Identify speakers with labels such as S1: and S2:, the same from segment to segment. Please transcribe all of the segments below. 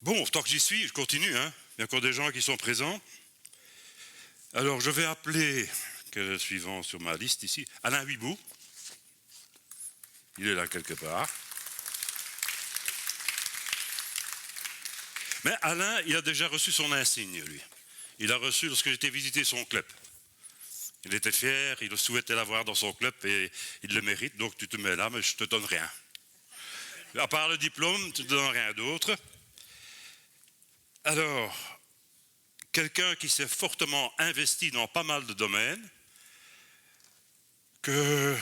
S1: Bon, tant que j'y suis, je continue, hein. Il y a encore des gens qui sont présents. Alors, je vais appeler, quel est le suivant sur ma liste ici, Alain Huibou. Il est là quelque part. Mais Alain, il a déjà reçu son insigne, lui. Il a reçu lorsque j'étais visiter son club. Il était fier, il souhaitait l'avoir dans son club et il le mérite, donc tu te mets là, mais je te donne rien. À part le diplôme, tu ne te donnes rien d'autre. Alors, quelqu'un qui s'est fortement investi dans pas mal de domaines, que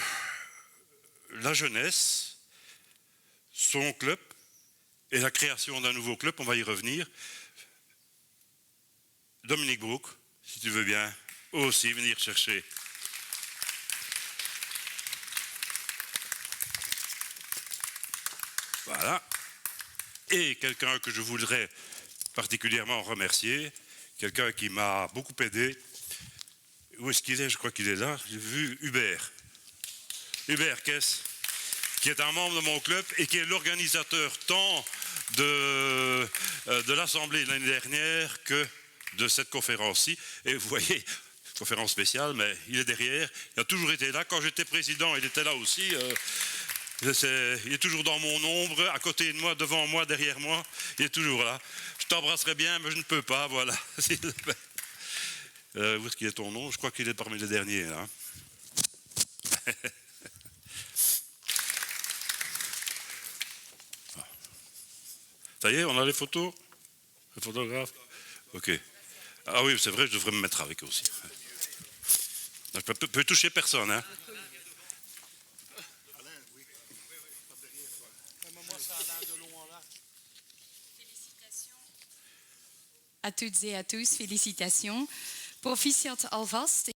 S1: la jeunesse, son club et la création d'un nouveau club, on va y revenir. Dominique Broek, si tu veux bien aussi venir chercher. Voilà. Et quelqu'un que je voudrais particulièrement remercier, quelqu'un qui m'a beaucoup aidé. Où est-ce qu'il est? Je crois qu'il est là. J'ai vu Hubert. Hubert Kess, qui est un membre de mon club et qui est l'organisateur tant de l'Assemblée l'année dernière que de cette conférence-ci. Et vous voyez, conférence spéciale, mais il est derrière. Il a toujours été là. Quand j'étais président, il était là aussi. Il est toujours dans mon ombre, à côté de moi, devant moi, derrière moi. Il est toujours là. Je t'embrasserais bien, mais je ne peux pas, voilà. Où est-ce qu'il est ton nom? Je crois qu'il est parmi les derniers, là. Ça y est, on a les photos? Le photographe? Ok. Ah oui, c'est vrai, je devrais me mettre avec aussi. Je peux toucher personne, hein.
S2: À toutes et à tous, félicitations. Proficiat alvast.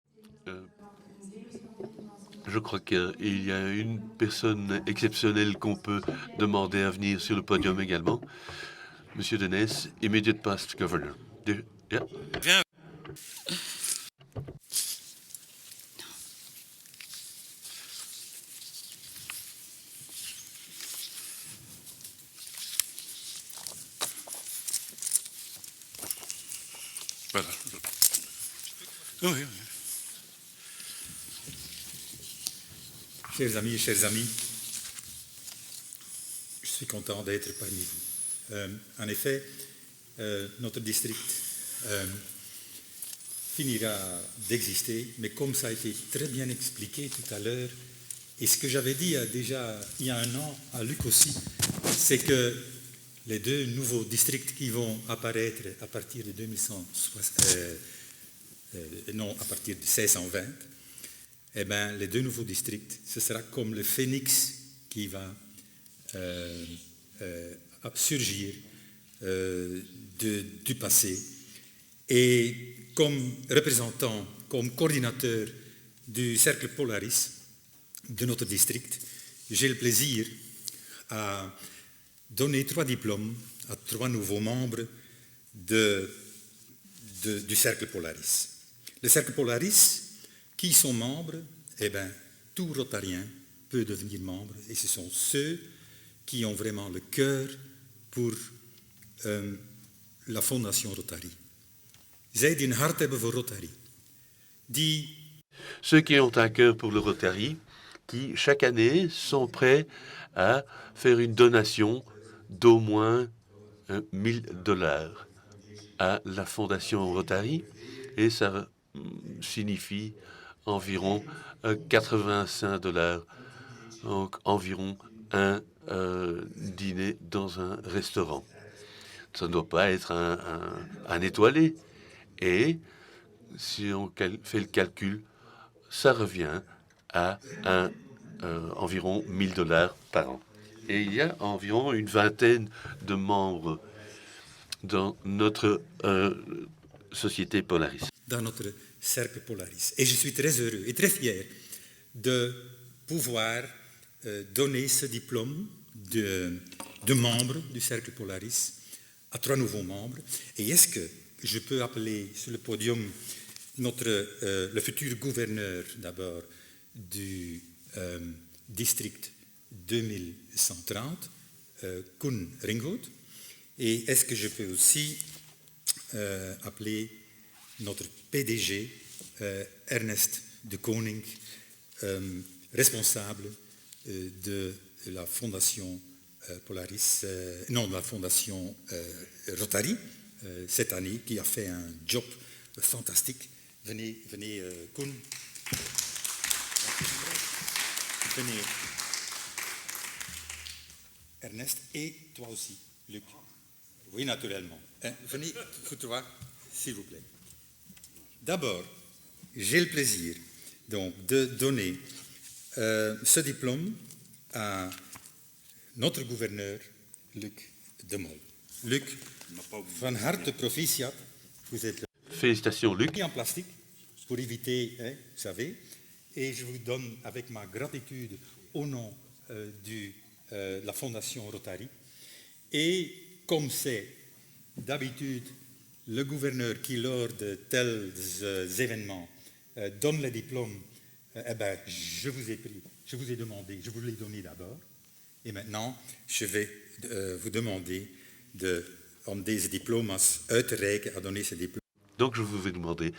S3: Je crois qu'il y a une personne exceptionnelle qu'on peut demander à venir sur le podium également. Monsieur Denès, immediate past governor. Yeah.
S1: Viens. Voilà. Oui, oui.
S4: Chers amis, je suis content d'être parmi vous. En effet, notre district finira d'exister, mais comme ça a été très bien expliqué tout à l'heure, et ce que j'avais dit déjà il y a un an à Luc aussi, c'est que les deux nouveaux districts qui vont apparaître à partir de 1620, eh bien, les deux nouveaux districts, ce sera comme le phénix qui va surgir du passé. Et comme représentant, comme coordinateur du Cercle Polaris de notre district, j'ai le plaisir à donner 3 diplômes à 3 nouveaux membres du Cercle Polaris. Le Cercle Polaris, qui sont membres? Eh bien, tout rotarien peut devenir membre, et ce sont ceux qui ont vraiment le cœur pour la Fondation Rotary. Zij die een hart hebben voor Rotary.
S3: Ceux qui ont un cœur pour le Rotary, qui chaque année sont prêts à faire une donation d'au moins $1000 à la Fondation Rotary, et ça signifie environ $85, donc environ un dîner dans un restaurant. Ça ne doit pas être un étoilé. Et si on fait le calcul, ça revient à environ $1000 par an. Et il y a environ une vingtaine de membres dans notre société Polaris.
S4: Dans notre Cercle Polaris. Et je suis très heureux et très fier de pouvoir donner ce diplôme de membre du Cercle Polaris à 3 nouveaux membres. Et est-ce que je peux appeler sur le podium le futur gouverneur d'abord du district 2130, Koen Ringhout, Et est-ce que je peux aussi appeler notre PDG, Ernest de Koning, responsable de la Fondation Polaris, non, de la Fondation Rotary, cette année, qui a fait un job fantastique. Venez, Koen. Venez, Ernest, et toi aussi, Luc. Oui, naturellement. Venez, vous trois, s'il vous plaît. D'abord, j'ai le plaisir donc, de donner ce diplôme à notre gouverneur, Luc de Mol. Luc, van harte proficiat. Vous êtes
S3: Félicitations, Luc.
S4: en plastique pour éviter, vous savez, et je vous donne avec ma gratitude au nom de la Fondation Rotary. Et comme c'est d'habitude le gouverneur qui, lors de tels événements, donne le diplôme, je vous ai pris, je vous ai demandé, je vous l'ai donné d'abord, et maintenant je vais vous demander om deze diploma's uit te reiken, à donner ces diplômes.
S3: Donc je vous vais demander,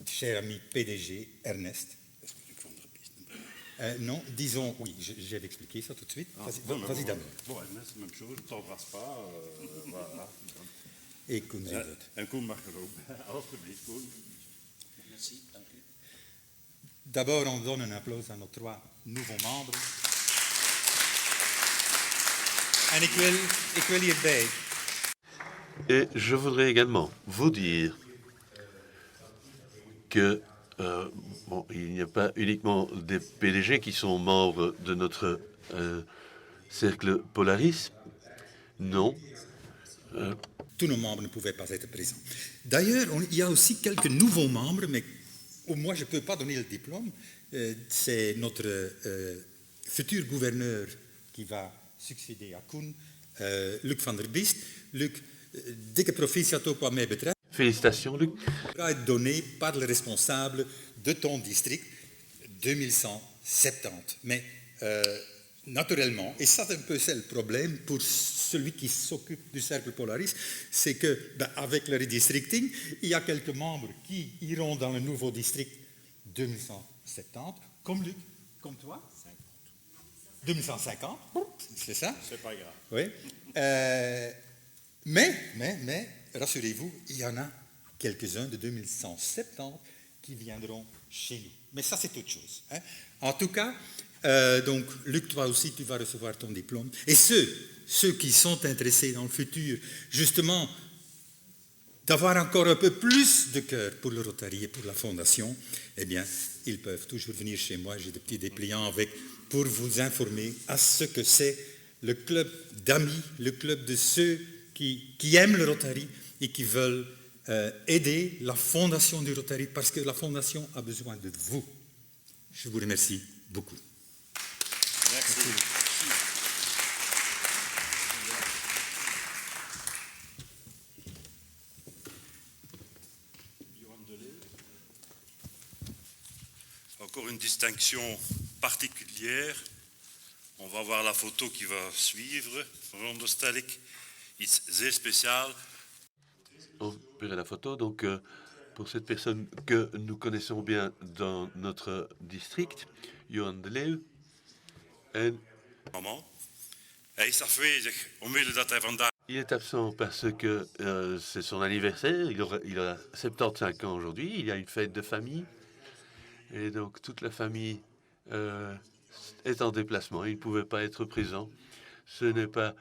S4: Cher ami PDG Ernest. Non, disons, oui, j'ai expliqué ça tout de suite. Vas-y d'abord.
S1: Bon, Ernest, même chose, je ne t'embrasse pas. Voilà.
S4: Et Koen zegt het.
S1: En Koen mag er ook bij. Alsjeblieft, Koen.
S5: Merci, dank u.
S4: D'abord, on donne un applaudissement à nos 3 nouveaux membres. En ik wil hierbij.
S3: et je voudrais également vous dire que il n'y a pas uniquement des PDG qui sont membres de notre cercle Polaris. Non.
S4: Tous nos membres ne pouvaient pas être présents. D'ailleurs, il y a aussi quelques nouveaux membres, mais moi, je ne peux pas donner le diplôme. C'est notre futur gouverneur qui va succéder à Koen, Luc van der Biest. Luc, dikke proficiat ook wat mij betreft.
S3: Félicitations, Luc.
S4: Va être donné par le responsable de ton district, 2170. Mais naturellement, et ça c'est un peu le problème pour celui qui s'occupe du cercle Polaris, c'est que avec le redistricting, il y a quelques membres qui iront dans le nouveau district 2170, comme Luc, comme toi. 2150, c'est ça?
S1: C'est pas grave.
S4: Oui. Mais, rassurez-vous, il y en a quelques-uns de 2170 qui viendront chez nous. Mais ça, c'est autre chose. Hein. En tout cas, donc, Luc, toi aussi, tu vas recevoir ton diplôme. Et ceux qui sont intéressés dans le futur, justement, d'avoir encore un peu plus de cœur pour le Rotary et pour la Fondation, eh bien, ils peuvent toujours venir chez moi. J'ai des petits dépliants pour vous informer à ce que c'est le club d'amis, le club de ceux qui aiment le Rotary et qui veulent aider la Fondation du Rotary parce que la Fondation a besoin de vous. Je vous remercie beaucoup.
S1: Merci. Encore une distinction particulière. On va voir la photo qui va suivre. Veronderstelling. Iets zeer speciaal.
S3: On verra la photo. Donc, pour cette personne que nous connaissons bien dans notre district, Johan de Leeuw. En
S1: Moment. Hij is afwezig omwille dat hij vandaag.
S3: il est absent parce que c'est son anniversaire. Il a 75 ans aujourd'hui. Il y a une fête de famille. Et donc, toute la famille est en déplacement. Il ne pouvait pas être présent. Ce n'est pas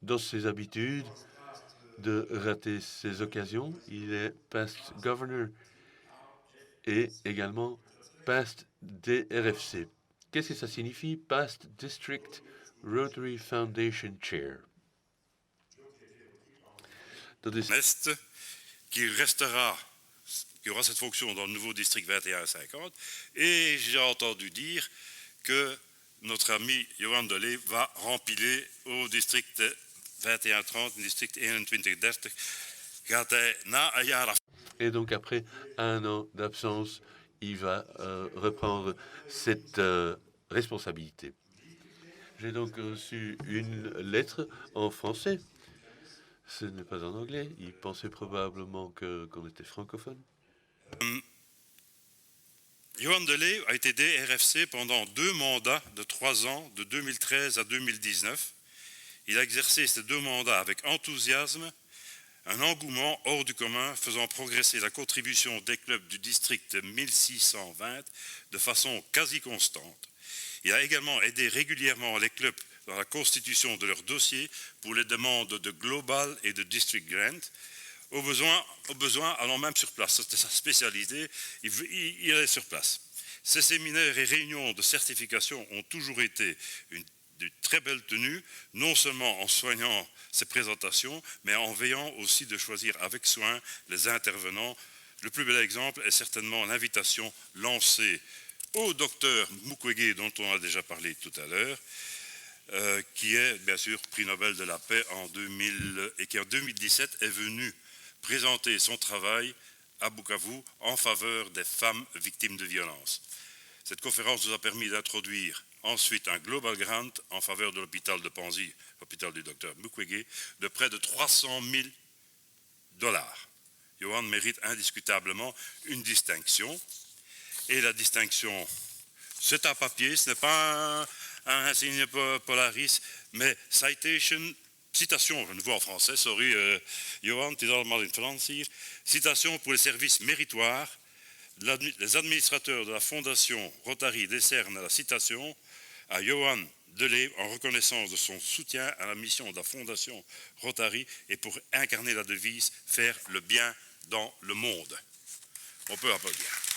S3: dans ses habitudes de rater ces occasions. Il est past governor et également past DRFC. Qu'est-ce que ça signifie? Past District Rotary Foundation Chair. Dat is
S1: Nest, qui aura cette fonction dans le nouveau district 2150. Et j'ai entendu dire que notre ami Johan de Leeuw va rempiler au district 2130, district 2130. Gaat hij na een jaar af.
S3: Et donc après un an d'absence, il va reprendre cette responsabilité. J'ai donc reçu une lettre en français. Ce n'est pas en anglais. Il pensait probablement qu'on était francophone.
S1: Johan Delay a été DRFC pendant 2 mandats de 3 ans, de 2013 à 2019. Il a exercé ces 2 mandats avec enthousiasme, un engouement hors du commun, faisant progresser la contribution des clubs du district 1620 de façon quasi constante. Il a également aidé régulièrement les clubs dans la constitution de leurs dossiers pour les demandes de Global et de District Grant, au besoin allant même sur place. C'était sa spécialité, il allait sur place. Ces séminaires et réunions de certification ont toujours été de très belle tenue, non seulement en soignant ses présentations, mais en veillant aussi de choisir avec soin les intervenants. Le plus bel exemple est certainement l'invitation lancée au docteur Mukwege, dont on a déjà parlé tout à l'heure, qui est bien sûr prix Nobel de la paix en 2000 et qui en 2017 est venu présenter son travail à Bukavu en faveur des femmes victimes de violences. Cette conférence nous a permis d'introduire ensuite un Global Grant en faveur de l'hôpital de Panzi, l'hôpital du docteur Mukwege, de près de 300 000 $. Johan mérite indiscutablement une distinction. Et la distinction, c'est un papier, ce n'est pas un insigne Polaris, mais citation, je ne vois en français, sorry, Johan, het is allemaal in het Frans hier. Citation pour les services méritoires. Les administrateurs de la Fondation Rotary décernent la citation à Johan Delay en reconnaissance de son soutien à la mission de la Fondation Rotary et pour incarner la devise « Faire le bien dans le monde ». On peut applaudir.